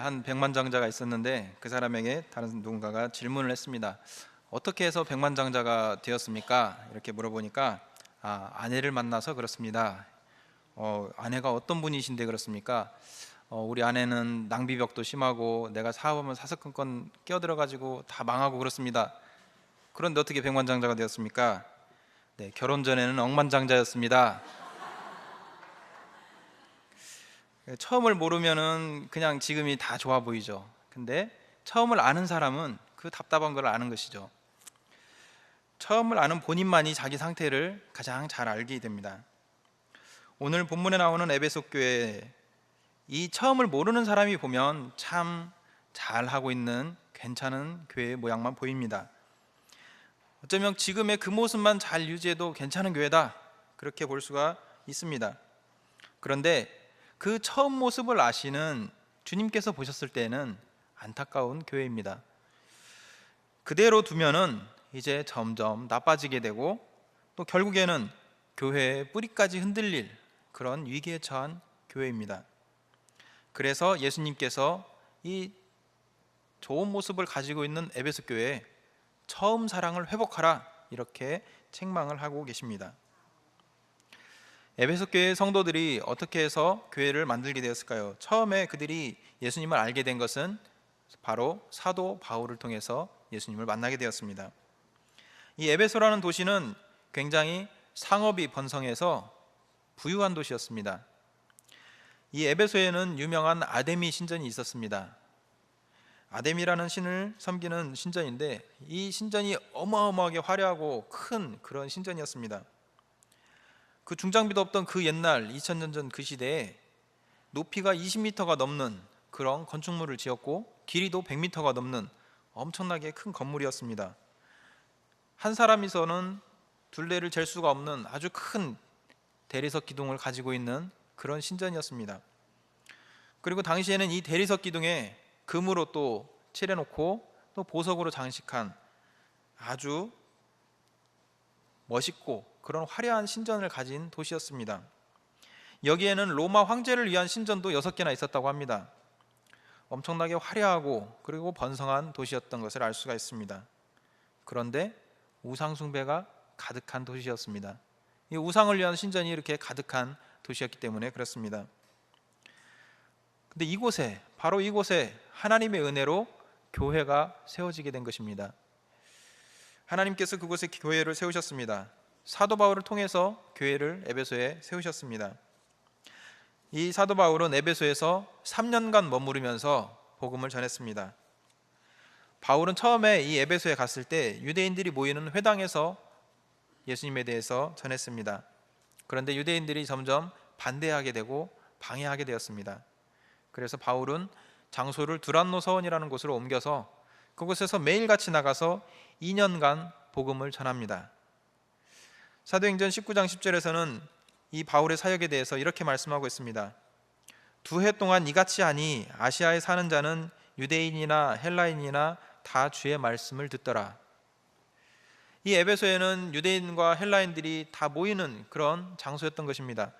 한 백만장자가 있었는데 그 사람에게 다른 누군가가 질문을 했습니다. 어떻게 해서 백만장자가 되었습니까? 이렇게 물어보니까 아내를 만나서 그렇습니다. 아내가 어떤 분이신데 그렇습니까? 우리 아내는 낭비벽도 심하고 내가 사업하면 사사건건 끼어들어가지고 다 망하고 그렇습니다. 그런데 어떻게 백만장자가 되었습니까? 네, 결혼 전에는 억만장자였습니다. 처음을 모르면은 그냥 지금이 다 좋아 보이죠. 근데 처음을 아는 사람은 그 답답한 걸 아는 것이죠. 처음을 아는 본인만이 자기 상태를 가장 잘 알게 됩니다. 오늘 본문에 나오는 에베소 교회, 이 처음을 모르는 사람이 보면 참 잘하고 있는 괜찮은 교회의 모양만 보입니다. 어쩌면 지금의 그 모습만 잘 유지해도 괜찮은 교회다, 그렇게 볼 수가 있습니다. 그런데 그 처음 모습을 아시는 주님께서 보셨을 때는 안타까운 교회입니다. 그대로 두면은 이제 점점 나빠지게 되고 또 결국에는 교회의 뿌리까지 흔들릴 그런 위기에 처한 교회입니다. 그래서 예수님께서 이 좋은 모습을 가지고 있는 에베소 교회에 처음 사랑을 회복하라, 이렇게 책망을 하고 계십니다. 에베소 교회 성도들이 어떻게 해서 교회를 만들게 되었을까요? 처음에 그들이 예수님을 알게 된 것은 바로 사도 바울을 통해서 예수님을 만나게 되었습니다. 이 에베소라는 도시는 굉장히 상업이 번성해서 부유한 도시였습니다. 이 에베소에는 유명한 아데미 신전이 있었습니다. 아데미라는 신을 섬기는 신전인데 이 신전이 어마어마하게 화려하고 큰 그런 신전이었습니다. 그 중장비도 없던 그 옛날 2000년 전 그 시대에 높이가 20m가 넘는 그런 건축물을 지었고 길이도 100m가 넘는 엄청나게 큰 건물이었습니다. 한 사람이서는 둘레를 잴 수가 없는 아주 큰 대리석 기둥을 가지고 있는 그런 신전이었습니다. 그리고 당시에는 이 대리석 기둥에 금으로 또 칠해놓고 또 보석으로 장식한 아주 멋있고 그런 화려한 신전을 가진 도시였습니다. 여기에는 로마 황제를 위한 신전도 6개나 있었다고 합니다. 엄청나게 화려하고 그리고 번성한 도시였던 것을 알 수가 있습니다. 그런데 우상 숭배가 가득한 도시였습니다. 이 우상을 위한 신전이 이렇게 가득한 도시였기 때문에 그렇습니다. 근데 이곳에, 바로 이곳에 하나님의 은혜로 교회가 세워지게 된 것입니다. 하나님께서 그곳에 교회를 세우셨습니다. 사도 바울을 통해서 교회를 에베소에 세우셨습니다. 이 사도 바울은 에베소에서 3년간 머무르면서 복음을 전했습니다. 바울은 처음에 이 에베소에 갔을 때 유대인들이 모이는 회당에서 예수님에 대해서 전했습니다. 그런데 유대인들이 점점 반대하게 되고 방해하게 되었습니다. 그래서 바울은 장소를 두란노 서원이라는 곳으로 옮겨서 그곳에서 매일같이 나가서 2년간 복음을 전합니다. 사도행전 19장 10절에서는 이 바울의 사역에 대해서 이렇게 말씀하고 있습니다. 2해 동안 이같이 하니 아시아에 사는 자는 유대인이나 헬라인이나 다 주의 말씀을 듣더라. 이 에베소에는 유대인과 헬라인들이 다 모이는 그런 장소였던 것입니다.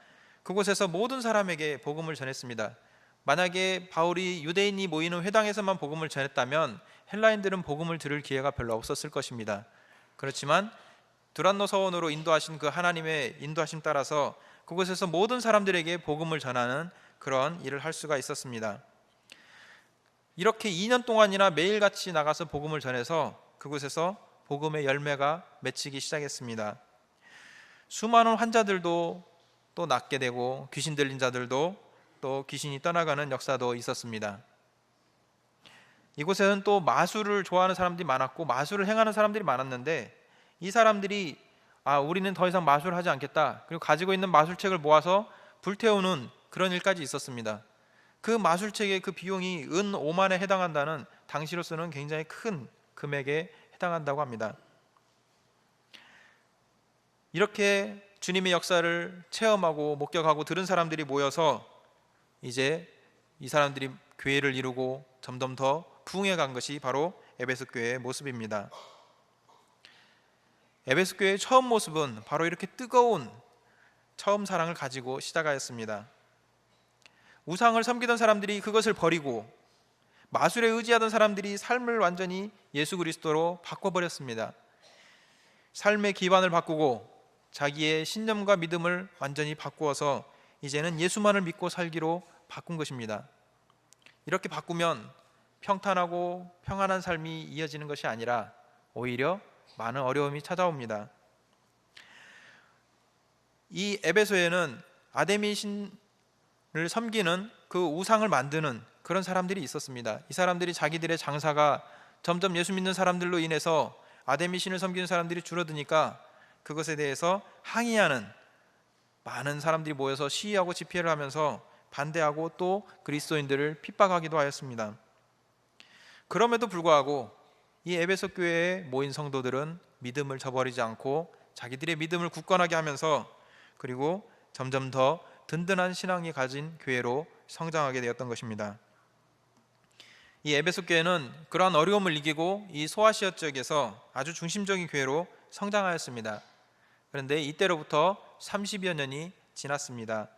그곳에서 모든 사람에게 복음을 전했습니다. 만약에 바울이 유대인이 모이는 회당에서만 복음을 전했다면 헬라인들은 복음을 들을 기회가 별로 없었을 것입니다. 그렇지만 두란노 서원으로 인도하신 그 하나님의 인도하심 따라서 그곳에서 모든 사람들에게 복음을 전하는 그런 일을 할 수가 있었습니다. 이렇게 2년 동안이나 매일같이 나가서 복음을 전해서 그곳에서 복음의 열매가 맺히기 시작했습니다. 수많은 환자들도 또 낫게 되고 귀신 들린 자들도 또 귀신이 떠나가는 역사도 있었습니다. 이곳에는 또 마술을 좋아하는 사람들이 많았고 마술을 행하는 사람들이 많았는데 이 사람들이 우리는 더 이상 마술하지 않겠다, 그리고 가지고 있는 마술책을 모아서 불태우는 그런 일까지 있었습니다. 그 마술책의 그 비용이 은 5만에 해당한다는, 당시로서는 굉장히 큰 금액에 해당한다고 합니다. 이렇게 주님의 역사를 체험하고 목격하고 들은 사람들이 모여서 이제 이 사람들이 교회를 이루고 점점 더 부흥해 간 것이 바로 에베소 교회의 모습입니다. 에베소 교회의 처음 모습은 바로 이렇게 뜨거운 처음 사랑을 가지고 시작하였습니다. 우상을 섬기던 사람들이 그것을 버리고 마술에 의지하던 사람들이 삶을 완전히 예수 그리스도로 바꿔버렸습니다. 삶의 기반을 바꾸고 자기의 신념과 믿음을 완전히 바꾸어서 이제는 예수만을 믿고 살기로 바꾼 것입니다. 이렇게 바꾸면 평탄하고 평안한 삶이 이어지는 것이 아니라 오히려 많은 어려움이 찾아옵니다. 이 에베소에는 아데미 신을 섬기는 그 우상을 만드는 그런 사람들이 있었습니다. 이 사람들이 자기들의 장사가 점점 예수 믿는 사람들로 인해서 아데미 신을 섬기는 사람들이 줄어드니까 그것에 대해서 항의하는 많은 사람들이 모여서 시위하고 집회를 하면서 반대하고 또 그리스도인들을 핍박하기도 하였습니다. 그럼에도 불구하고 이 에베소 교회에 모인 성도들은 믿음을 저버리지 않고 자기들의 믿음을 굳건하게 하면서 그리고 점점 더 든든한 신앙이 가진 교회로 성장하게 되었던 것입니다. 이 에베소 교회는 그러한 어려움을 이기고 이 소아시아 지역에서 아주 중심적인 교회로 성장하였습니다. 그런데 이때로부터 30여 년이 지났습니다.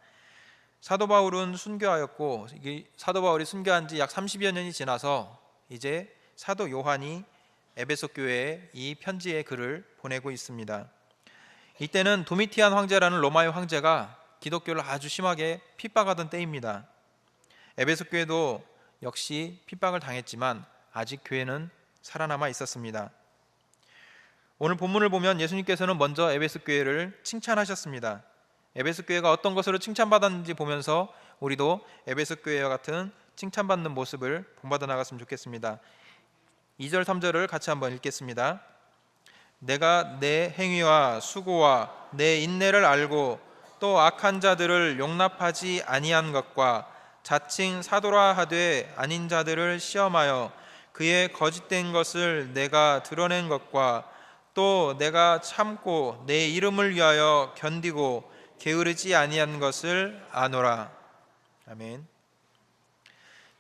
사도 바울은 순교하였고 사도 바울이 순교한 지 약 30여 년이 지나서 이제 사도 요한이 에베소 교회에 이 편지의 글을 보내고 있습니다. 이때는 도미티안 황제라는 로마의 황제가 기독교를 아주 심하게 핍박하던 때입니다. 에베소 교회도 역시 핍박을 당했지만 아직 교회는 살아남아 있었습니다. 오늘 본문을 보면 예수님께서는 먼저 에베소 교회를 칭찬하셨습니다. 에베소 교회가 어떤 것으로 칭찬받았는지 보면서 우리도 에베소 교회와 같은 칭찬받는 모습을 본받아 나갔으면 좋겠습니다. 2절 3절을 같이 한번 읽겠습니다. 내가 내 행위와 수고와 내 인내를 알고 또 악한 자들을 용납하지 아니한 것과 자칭 사도라 하되 아닌 자들을 시험하여 그의 거짓된 것을 내가 드러낸 것과 또 내가 참고 내 이름을 위하여 견디고 게으르지 아니한 것을 아노라. 아멘.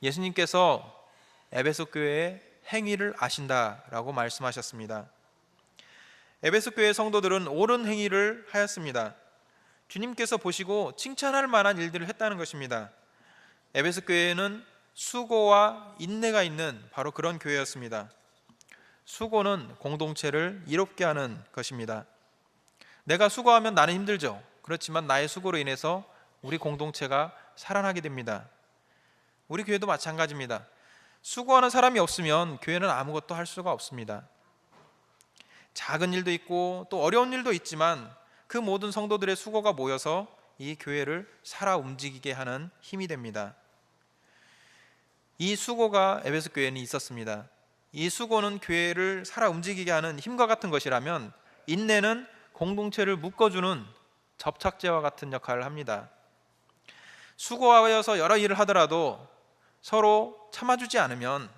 예수님께서 에베소 교회의 행위를 아신다라고 말씀하셨습니다. 에베소 교회 성도들은 옳은 행위를 하였습니다. 주님께서 보시고 칭찬할 만한 일들을 했다는 것입니다. 에베소 교회는 수고와 인내가 있는 바로 그런 교회였습니다. 수고는 공동체를 이롭게 하는 것입니다. 내가 수고하면 나는 힘들죠. 그렇지만 나의 수고로 인해서 우리 공동체가 살아나게 됩니다. 우리 교회도 마찬가지입니다. 수고하는 사람이 없으면 교회는 아무것도 할 수가 없습니다. 작은 일도 있고 또 어려운 일도 있지만 그 모든 성도들의 수고가 모여서 이 교회를 살아 움직이게 하는 힘이 됩니다. 이 수고가 에베소 교회는 있었습니다. 이 수고는 교회를 살아 움직이게 하는 힘과 같은 것이라면 인내는 공동체를 묶어주는 접착제와 같은 역할을 합니다. 수고하여서 여러 일을 하더라도 서로 참아주지 않으면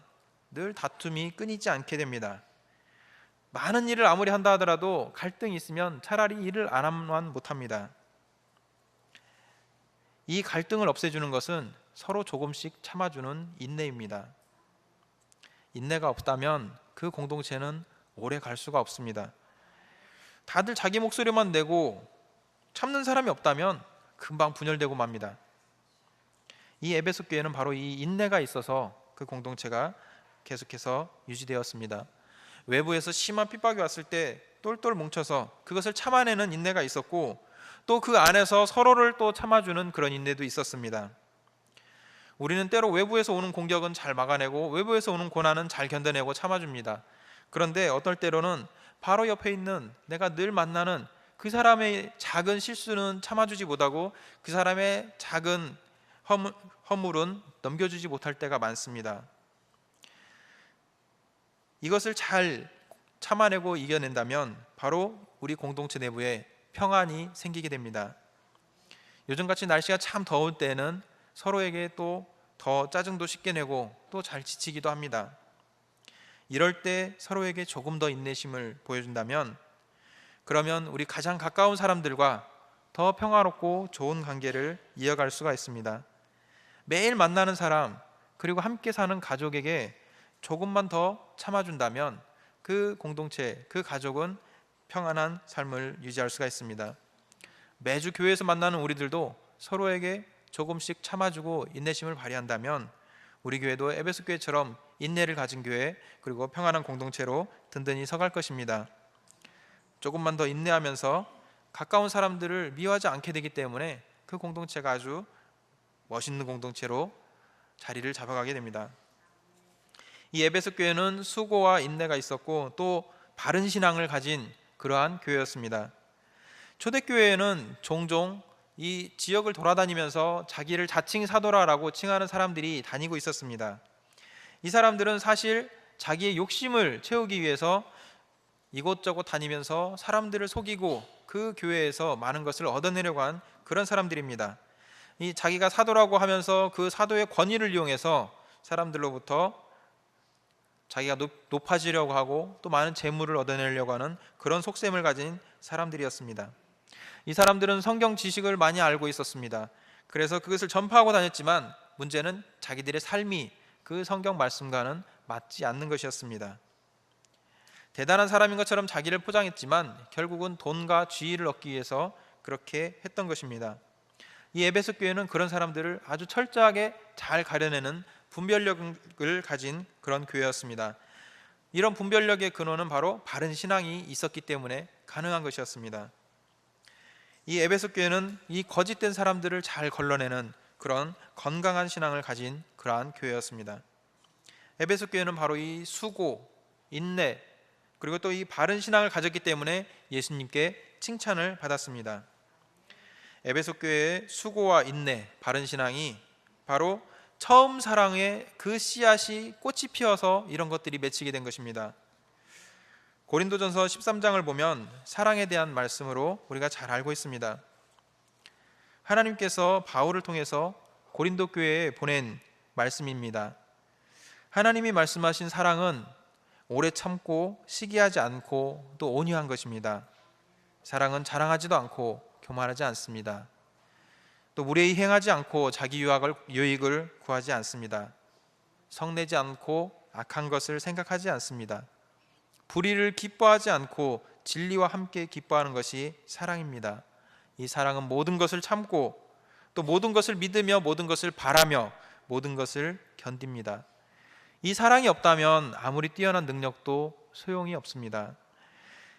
늘 다툼이 끊이지 않게 됩니다. 많은 일을 아무리 한다 하더라도 갈등이 있으면 차라리 일을 안 하면 못합니다. 이 갈등을 없애주는 것은 서로 조금씩 참아주는 인내입니다. 인내가 없다면 그 공동체는 오래 갈 수가 없습니다. 다들 자기 목소리만 내고 참는 사람이 없다면 금방 분열되고 맙니다. 이 에베소 교회는 바로 이 인내가 있어서 그 공동체가 계속해서 유지되었습니다. 외부에서 심한 핍박이 왔을 때 똘똘 뭉쳐서 그것을 참아내는 인내가 있었고 또 그 안에서 서로를 또 참아주는 그런 인내도 있었습니다. 우리는 때로 외부에서 오는 공격은 잘 막아내고 외부에서 오는 고난은 잘 견뎌내고 참아줍니다. 그런데 어떨 때로는 바로 옆에 있는 내가 늘 만나는 그 사람의 작은 실수는 참아주지 못하고 그 사람의 작은 허물은 넘겨주지 못할 때가 많습니다. 이것을 잘 참아내고 이겨낸다면 바로 우리 공동체 내부에 평안이 생기게 됩니다. 요즘같이 날씨가 참 더울 때는 서로에게 또 더 짜증도 쉽게 내고 또 잘 지치기도 합니다. 이럴 때 서로에게 조금 더 인내심을 보여준다면 그러면 우리 가장 가까운 사람들과 더 평화롭고 좋은 관계를 이어갈 수가 있습니다. 매일 만나는 사람 그리고 함께 사는 가족에게 조금만 더 참아준다면 그 공동체, 그 가족은 평안한 삶을 유지할 수가 있습니다. 매주 교회에서 만나는 우리들도 서로에게 조금씩 참아주고 인내심을 발휘한다면 우리 교회도 에베소 교회처럼 인내를 가진 교회, 그리고 평안한 공동체로 든든히 서갈 것입니다. 조금만 더 인내하면서 가까운 사람들을 미워하지 않게 되기 때문에 그 공동체가 아주 멋있는 공동체로 자리를 잡아가게 됩니다. 이 에베소 교회는 수고와 인내가 있었고 또 바른 신앙을 가진 그러한 교회였습니다. 초대교회에는 종종 이 지역을 돌아다니면서 자기를 자칭 사도라고 칭하는 사람들이 다니고 있었습니다. 이 사람들은 사실 자기의 욕심을 채우기 위해서 이곳저곳 다니면서 사람들을 속이고 그 교회에서 많은 것을 얻어내려고 한 그런 사람들입니다. 이 자기가 사도라고 하면서 그 사도의 권위를 이용해서 사람들로부터 자기가 높아지려고 하고 또 많은 재물을 얻어내려고 하는 그런 속셈을 가진 사람들이었습니다. 이 사람들은 성경 지식을 많이 알고 있었습니다. 그래서 그것을 전파하고 다녔지만 문제는 자기들의 삶이 그 성경 말씀과는 맞지 않는 것이었습니다. 대단한 사람인 것처럼 자기를 포장했지만 결국은 돈과 지위를 얻기 위해서 그렇게 했던 것입니다. 이 에베소 교회는 그런 사람들을 아주 철저하게 잘 가려내는 분별력을 가진 그런 교회였습니다. 이런 분별력의 근원은 바로 바른 신앙이 있었기 때문에 가능한 것이었습니다. 이 에베소 교회는 이 거짓된 사람들을 잘 걸러내는 그런 건강한 신앙을 가진 그러한 교회였습니다. 에베소 교회는 바로 이 수고, 인내, 그리고 또 이 바른 신앙을 가졌기 때문에 예수님께 칭찬을 받았습니다. 에베소 교회의 수고와 인내, 바른 신앙이 바로 처음 사랑의 그 씨앗이 꽃이 피어서 이런 것들이 맺히게 된 것입니다. 고린도전서 13장을 보면 사랑에 대한 말씀으로 우리가 잘 알고 있습니다. 하나님께서 바울을 통해서 고린도 교회에 보낸 말씀입니다. 하나님이 말씀하신 사랑은 오래 참고 시기하지 않고 또 온유한 것입니다. 사랑은 자랑하지도 않고 교만하지 않습니다. 또 무례히 행하지 않고 자기 유익을 구하지 않습니다. 성내지 않고 악한 것을 생각하지 않습니다. 불의를 기뻐하지 않고 진리와 함께 기뻐하는 것이 사랑입니다. 이 사랑은 모든 것을 참고 또 모든 것을 믿으며 모든 것을 바라며 모든 것을 견딥니다. 이 사랑이 없다면 아무리 뛰어난 능력도 소용이 없습니다.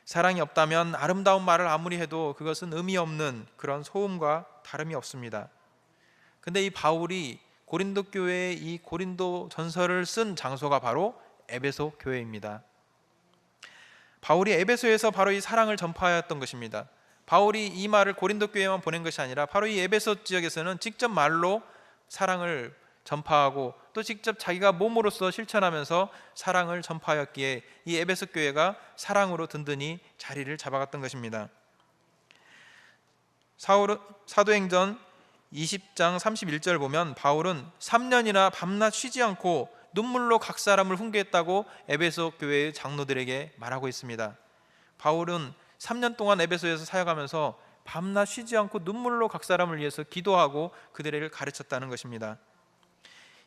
사랑이 없다면 아름다운 말을 아무리 해도 그것은 의미 없는 그런 소음과 다름이 없습니다. 근데 이 바울이 고린도 교회의 이 고린도 전서를 쓴 장소가 바로 에베소 교회입니다. 바울이 에베소에서 바로 이 사랑을 전파하였던 것입니다. 바울이 이 말을 고린도 교회에만 보낸 것이 아니라 바로 이 에베소 지역에서는 직접 말로 사랑을 전파하고 또 직접 자기가 몸으로써 실천하면서 사랑을 전파하였기에 이 에베소 교회가 사랑으로 든든히 자리를 잡아갔던 것입니다. 사도행전 20장 31절 보면 바울은 3년이나 밤낮 쉬지 않고 눈물로 각 사람을 훈계했다고 에베소 교회의 장로들에게 말하고 있습니다. 바울은 3년 동안 에베소에서 사역하면서 밤낮 쉬지 않고 눈물로 각 사람을 위해서 기도하고 그들에게 가르쳤다는 것입니다.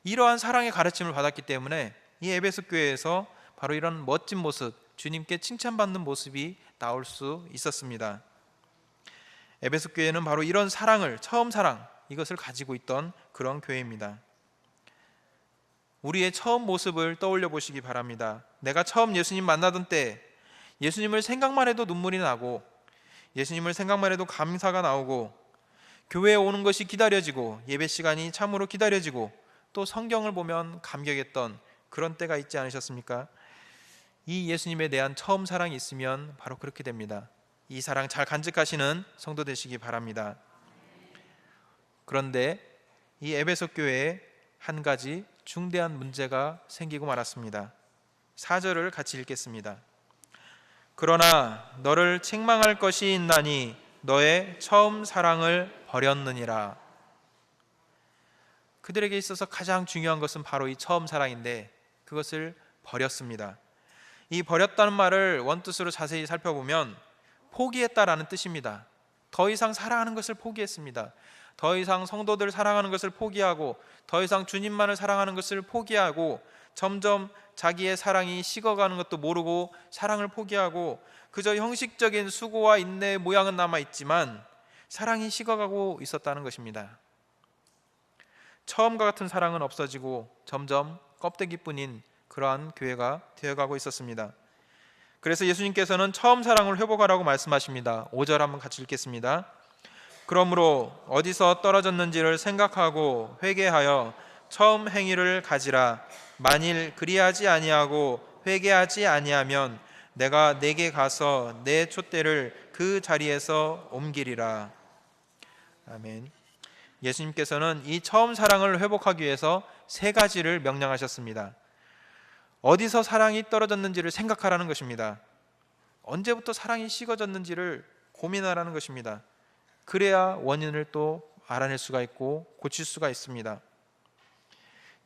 이러한 사랑의 가르침을 받았기 때문에 이 에베소 교회에서 바로 이런 멋진 모습, 주님께 칭찬받는 모습이 나올 수 있었습니다. 에베소 교회는 바로 이런 사랑을, 처음 사랑, 이것을 가지고 있던 그런 교회입니다. 우리의 처음 모습을 떠올려 보시기 바랍니다. 내가 처음 예수님 만나던 때 예수님을 생각만 해도 눈물이 나고 예수님을 생각만 해도 감사가 나오고 교회에 오는 것이 기다려지고 예배 시간이 참으로 기다려지고 또 성경을 보면 감격했던 그런 때가 있지 않으셨습니까? 이 예수님에 대한 처음 사랑이 있으면 바로 그렇게 됩니다. 이 사랑 잘 간직하시는 성도 되시기 바랍니다. 그런데 이 에베소 교회에 한 가지 중대한 문제가 생기고 말았습니다. 4절을 같이 읽겠습니다. 그러나 너를 책망할 것이 있나니 너의 처음 사랑을 버렸느니라. 그들에게 있어서 가장 중요한 것은 바로 이 처음 사랑인데 그것을 버렸습니다. 이 버렸다는 말을 원뜻으로 자세히 살펴보면 포기했다라는 뜻입니다. 더 이상 사랑하는 것을 포기했습니다. 더 이상 성도들 사랑하는 것을 포기하고 더 이상 주님만을 사랑하는 것을 포기하고 점점 자기의 사랑이 식어가는 것도 모르고 사랑을 포기하고 그저 형식적인 수고와 인내의 모양은 남아있지만 사랑이 식어가고 있었다는 것입니다. 처음과 같은 사랑은 없어지고 점점 껍데기뿐인 그러한 교회가 되어가고 있었습니다. 그래서 예수님께서는 처음 사랑을 회복하라고 말씀하십니다. 5절 한번 같이 읽겠습니다. 그러므로 어디서 떨어졌는지를 생각하고 회개하여 처음 행위를 가지라. 만일 그리하지 아니하고 회개하지 아니하면 내가 내게 가서 내 촛대를 그 자리에서 옮기리라. 아멘. 예수님께서는 이 처음 사랑을 회복하기 위해서 세 가지를 명령하셨습니다. 어디서 사랑이 떨어졌는지를 생각하라는 것입니다. 언제부터 사랑이 식어졌는지를 고민하라는 것입니다. 그래야 원인을 또 알아낼 수가 있고 고칠 수가 있습니다.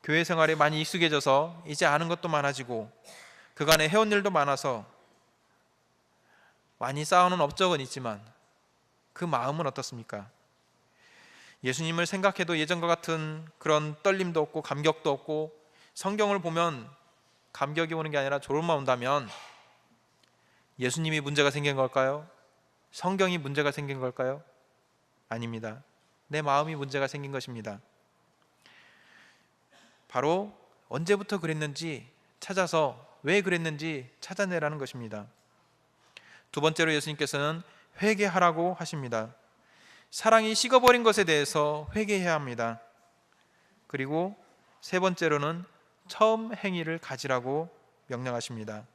교회 생활에 많이 익숙해져서 이제 아는 것도 많아지고 그간에 해온 일도 많아서 많이 쌓아놓은 업적은 있지만 그 마음은 어떻습니까? 예수님을 생각해도 예전과 같은 그런 떨림도 없고 감격도 없고, 성경을 보면 감격이 오는 게 아니라 졸음만 온다면 예수님이 문제가 생긴 걸까요? 성경이 문제가 생긴 걸까요? 아닙니다. 내 마음이 문제가 생긴 것입니다. 바로 언제부터 그랬는지 찾아서 왜 그랬는지 찾아내라는 것입니다. 두 번째로 예수님께서는 회개하라고 하십니다. 사랑이 식어버린 것에 대해서 회개해야 합니다. 그리고 세 번째로는 처음 행위를 가지라고 명령하십니다.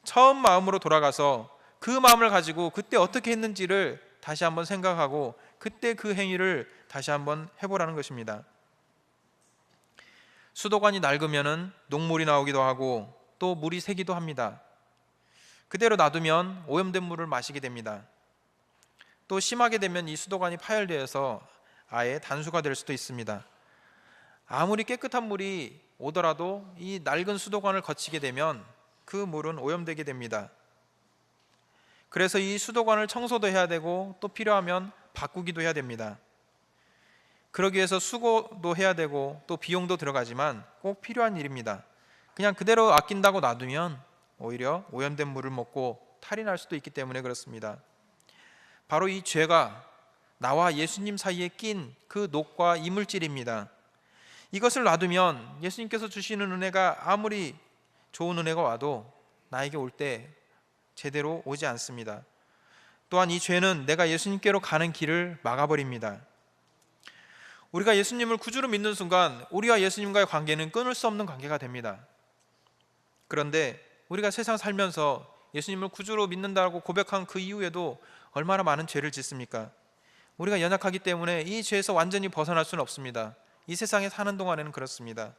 처음 마음으로 돌아가서 그 마음을 가지고 그때 어떻게 했는지를 다시 한번 생각하고 그때 그 행위를 다시 한번 해보라는 것입니다. 수도관이 낡으면 녹물이 나오기도 하고 또 물이 새기도 합니다. 그대로 놔두면 오염된 물을 마시게 됩니다. 또 심하게 되면 이 수도관이 파열되어서 아예 단수가 될 수도 있습니다. 아무리 깨끗한 물이 오더라도 이 낡은 수도관을 거치게 되면 그 물은 오염되게 됩니다. 그래서 이 수도관을 청소도 해야 되고 또 필요하면 바꾸기도 해야 됩니다. 그러기 위해서 수고도 해야 되고 또 비용도 들어가지만 꼭 필요한 일입니다. 그냥 그대로 아낀다고 놔두면 오히려 오염된 물을 먹고 탈이 날 수도 있기 때문에 그렇습니다. 바로 이 죄가 나와 예수님 사이에 낀 그 녹과 이물질입니다. 이것을 놔두면 예수님께서 주시는 은혜가 아무리 좋은 은혜가 와도 나에게 올 때 제대로 오지 않습니다. 또한 이 죄는 내가 예수님께로 가는 길을 막아버립니다. 우리가 예수님을 구주로 믿는 순간 우리와 예수님과의 관계는 끊을 수 없는 관계가 됩니다. 그런데 우리가 세상 살면서 예수님을 구주로 믿는다고 고백한 그 이후에도 얼마나 많은 죄를 짓습니까? 우리가 연약하기 때문에 이 죄에서 완전히 벗어날 수는 없습니다. 이 세상에 사는 동안에는 그렇습니다.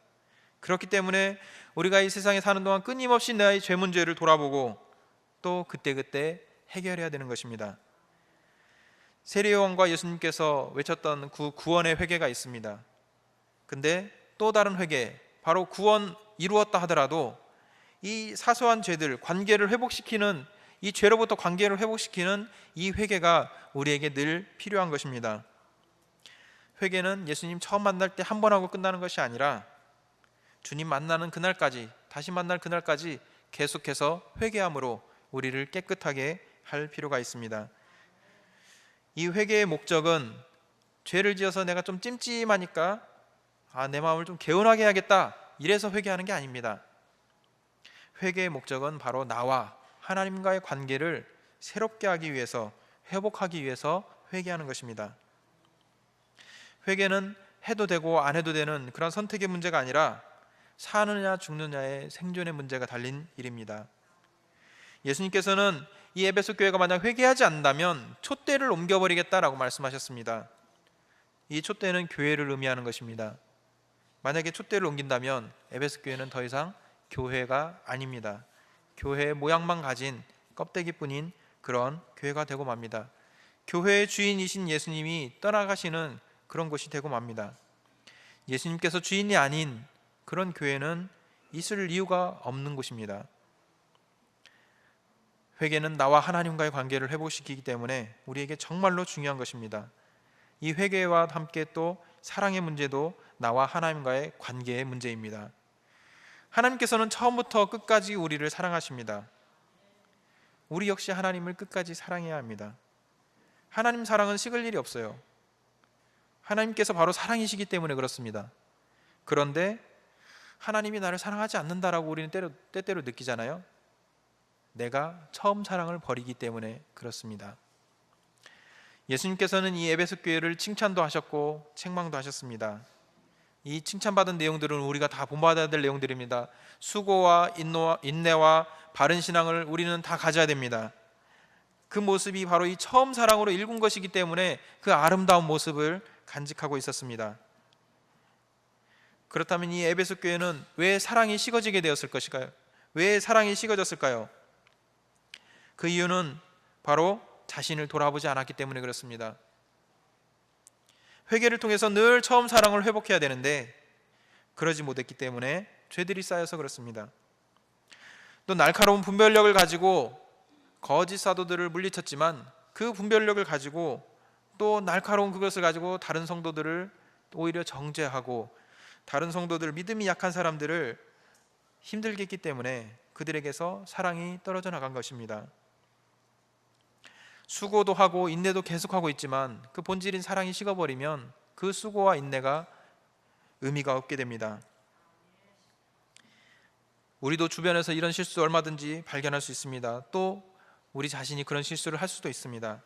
그렇기 때문에 우리가 이 세상에 사는 동안 끊임없이 나의 죄 문제를 돌아보고 또 그때그때 해결해야 되는 것입니다. 세례요한과 예수님께서 외쳤던 그 구원의 회개가 있습니다. 근데 또 다른 회개, 바로 구원 이루었다 하더라도 이 사소한 죄들, 관계를 회복시키는, 이 죄로부터 관계를 회복시키는 이 회개가 우리에게 늘 필요한 것입니다. 회개는 예수님 처음 만날 때 한 번 하고 끝나는 것이 아니라 주님 만나는 그날까지, 다시 만날 그날까지 계속해서 회개함으로 우리를 깨끗하게 할 필요가 있습니다. 이 회개의 목적은 죄를 지어서 내가 좀 찜찜하니까 내 마음을 좀 개운하게 해야겠다, 이래서 회개하는 게 아닙니다. 회개의 목적은 바로 나와 하나님과의 관계를 새롭게 하기 위해서, 회복하기 위해서 회개하는 것입니다. 회개는 해도 되고 안 해도 되는 그런 선택의 문제가 아니라 사느냐 죽느냐의 생존의 문제가 달린 일입니다. 예수님께서는 이 에베소 교회가 만약 회개하지 않는다면 촛대를 옮겨버리겠다라고 말씀하셨습니다. 이 촛대는 교회를 의미하는 것입니다. 만약에 촛대를 옮긴다면 에베소 교회는 더 이상 교회가 아닙니다. 교회의 모양만 가진 껍데기뿐인 그런 교회가 되고 맙니다. 교회의 주인이신 예수님이 떠나가시는 그런 곳이 되고 맙니다. 예수님께서 주인이 아닌 그런 교회는 있을 이유가 없는 곳입니다. 회개는 나와 하나님과의 관계를 회복시키기 때문에 우리에게 정말로 중요한 것입니다. 이 회개와 함께 또 사랑의 문제도 나와 하나님과의 관계의 문제입니다. 하나님께서는 처음부터 끝까지 우리를 사랑하십니다. 우리 역시 하나님을 끝까지 사랑해야 합니다. 하나님 사랑은 식을 일이 없어요. 하나님께서 바로 사랑이시기 때문에 그렇습니다. 그런데 하나님이 나를 사랑하지 않는다라고 우리는 때때로 느끼잖아요. 내가 처음 사랑을 버리기 때문에 그렇습니다. 예수님께서는 이 에베소 교회를 칭찬도 하셨고 책망도 하셨습니다. 이 칭찬받은 내용들은 우리가 다 본받아야 될 내용들입니다. 수고와 인내와 바른 신앙을 우리는 다 가져야 됩니다. 그 모습이 바로 이 처음 사랑으로 일군 것이기 때문에 그 아름다운 모습을 간직하고 있었습니다. 그렇다면 이 에베소 교회는 왜 사랑이 식어지게 되었을 것일까요? 왜 사랑이 식어졌을까요? 그 이유는 바로 자신을 돌아보지 않았기 때문에 그렇습니다. 회개를 통해서 늘 처음 사랑을 회복해야 되는데 그러지 못했기 때문에 죄들이 쌓여서 그렇습니다. 또 날카로운 분별력을 가지고 거짓 사도들을 물리쳤지만 그 분별력을 가지고 또 날카로운 그것을 가지고 다른 성도들을 오히려 정죄하고 다른 성도들, 믿음이 약한 사람들을 힘들게 했기 때문에 그들에게서 사랑이 떨어져 나간 것입니다. 수고도 하고 인내도 계속하고 있지만 그 본질인 사랑이 식어버리면 그 수고와 인내가 의미가 없게 됩니다. 우리도 주변에서 이런 실수 얼마든지 발견할 수 있습니다. 또 우리 자신이 그런 실수를 할 수도 있습니다.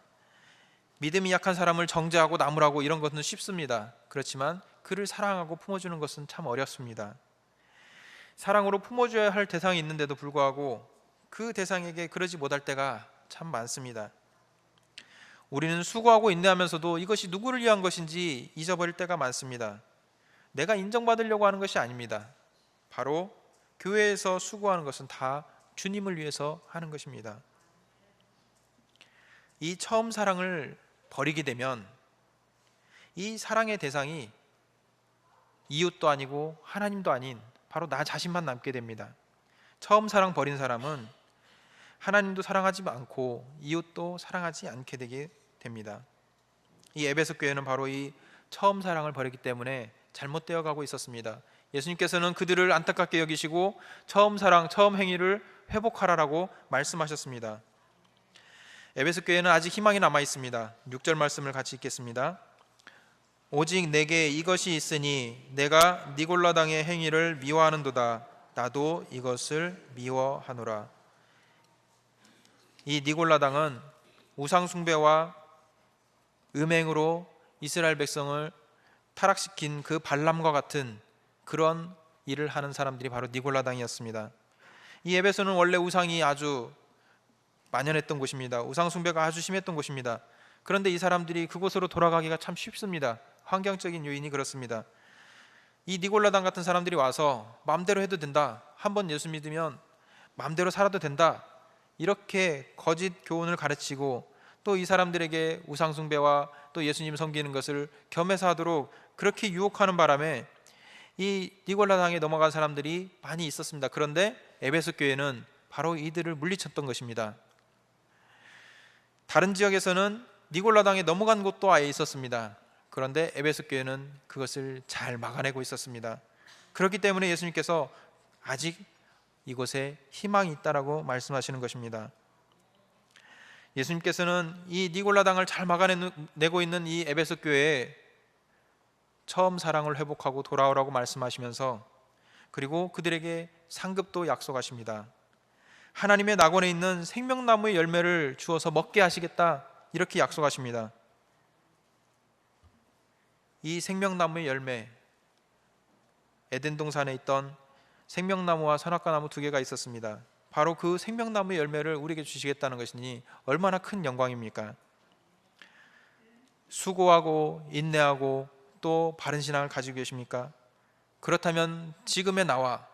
믿음이 약한 사람을 정죄하고 나무라고 이런 것은 쉽습니다. 그렇지만 그를 사랑하고 품어주는 것은 참 어렵습니다. 사랑으로 품어줘야 할 대상이 있는데도 불구하고 그 대상에게 그러지 못할 때가 참 많습니다. 우리는 수고하고 인내하면서도 이것이 누구를 위한 것인지 잊어버릴 때가 많습니다. 내가 인정받으려고 하는 것이 아닙니다. 바로 교회에서 수고하는 것은 다 주님을 위해서 하는 것입니다. 이 처음 사랑을 버리게 되면 이 사랑의 대상이 이웃도 아니고 하나님도 아닌 바로 나 자신만 남게 됩니다. 처음 사랑 버린 사람은 하나님도 사랑하지 않고 이웃도 사랑하지 않게 되게 됩니다. 이 에베소 교회는 바로 이 처음 사랑을 버렸기 때문에 잘못되어 가고 있었습니다. 예수님께서는 그들을 안타깝게 여기시고 처음 사랑, 처음 행위를 회복하라라고 말씀하셨습니다. 에베소 교회는 아직 희망이 남아 있습니다. 6절 말씀을 같이 읽겠습니다. 오직 내게 이것이 있으니 내가 니골라당의 행위를 미워하는도다. 나도 이것을 미워하노라. 이 니골라당은 우상 숭배와 음행으로 이스라엘 백성을 타락시킨 그 발람과 같은 그런 일을 하는 사람들이 바로 니골라당이었습니다. 이 에베소는 원래 우상이 아주 만연했던 곳입니다. 우상 숭배가 아주 심했던 곳입니다. 그런데 이 사람들이 그곳으로 돌아가기가 참 쉽습니다. 환경적인 요인이 그렇습니다. 이 니골라당 같은 사람들이 와서 마음대로 해도 된다, 한번 예수 믿으면 마음대로 살아도 된다, 이렇게 거짓 교훈을 가르치고 또 이 사람들에게 우상 숭배와 또 예수님 섬기는 것을 겸해서 하도록 그렇게 유혹하는 바람에 이 니골라당에 넘어간 사람들이 많이 있었습니다. 그런데 에베소 교회는 바로 이들을 물리쳤던 것입니다. 다른 지역에서는 니골라당에 넘어간 곳도 아예 있었습니다. 그런데 에베소 교회는 그것을 잘 막아내고 있었습니다. 그렇기 때문에 예수님께서 아직 이곳에 희망이 있다라고 말씀하시는 것입니다. 예수님께서는 이 니골라당을 잘 막아내고 있는 이 에베소 교회에 처음 사랑을 회복하고 돌아오라고 말씀하시면서 그리고 그들에게 상급도 약속하십니다. 하나님의 낙원에 있는 생명나무의 열매를 주어서 먹게 하시겠다, 이렇게 약속하십니다. 이 생명나무의 열매, 에덴 동산에 있던 생명나무와 선악과 나무 두 개가 있었습니다. 바로 그 생명나무의 열매를 우리에게 주시겠다는 것이니 얼마나 큰 영광입니까? 수고하고 인내하고 또 바른 신앙을 가지고 계십니까? 그렇다면 지금의 나와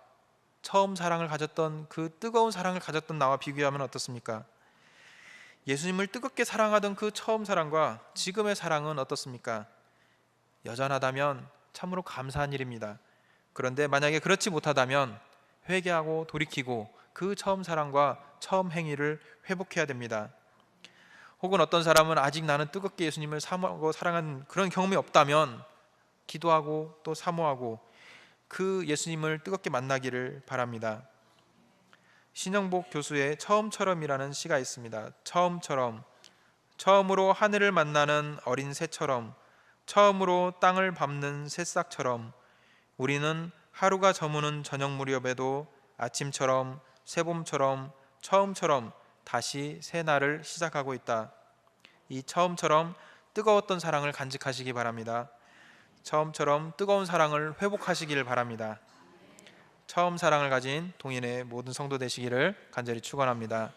처음 사랑을 가졌던 그 뜨거운 사랑을 가졌던 나와 비교하면 어떻습니까? 예수님을 뜨겁게 사랑하던 그 처음 사랑과 지금의 사랑은 어떻습니까? 여전하다면 참으로 감사한 일입니다. 그런데 만약에 그렇지 못하다면 회개하고 돌이키고 그 처음 사랑과 처음 행위를 회복해야 됩니다. 혹은 어떤 사람은 아직 나는 뜨겁게 예수님을 사모하고 사랑한 그런 경험이 없다면 기도하고 또 사모하고 그 예수님을 뜨겁게 만나기를 바랍니다. 신영복 교수의 처음처럼이라는 시가 있습니다. 처음처럼, 처음으로 하늘을 만나는 어린 새처럼 처음으로 땅을 밟는 새싹처럼 우리는 하루가 저무는 저녁 무렵에도 아침처럼 새봄처럼 처음처럼 다시 새 날을 시작하고 있다. 이 처음처럼 뜨거웠던 사랑을 간직하시기 바랍니다. 처음처럼 뜨거운 사랑을 회복하시길 바랍니다. 처음 사랑을 가진 동인의 모든 성도 되시기를 간절히 축원합니다.